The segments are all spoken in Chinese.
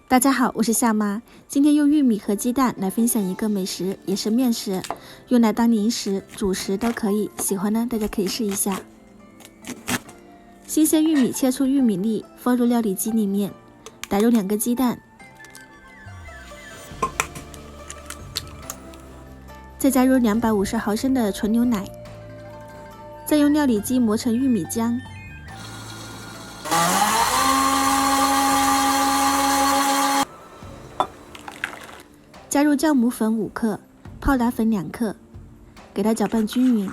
大家好，我是夏妈，今天用玉米和鸡蛋来分享一个美食，也是面食，用来当零食、主食都可以。喜欢呢，大家可以试一下。新鲜玉米切出玉米粒，放入料理机里面，打入2个鸡蛋，再加入250毫升的纯牛奶，再用料理机磨成玉米浆。加入酵母粉5克，泡打粉2克，给它搅拌均匀。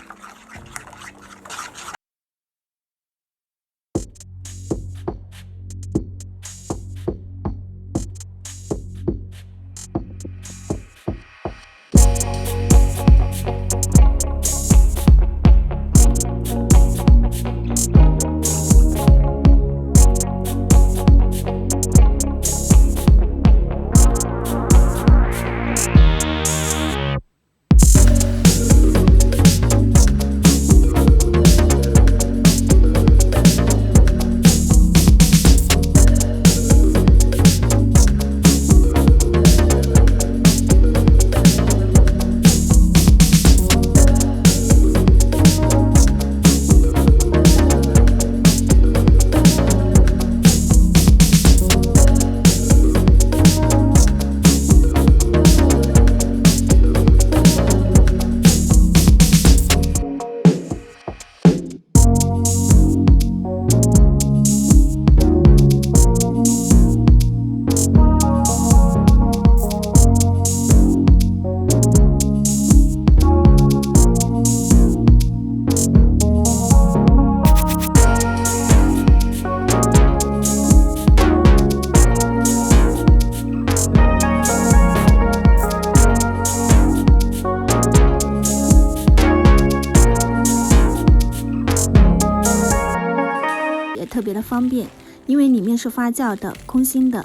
特别的方便，因为里面是发酵的空心的。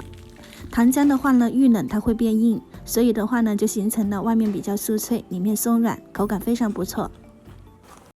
糖浆的话呢，遇冷它会变硬，所以的话呢就形成了外面比较酥脆，里面松软，口感非常不错。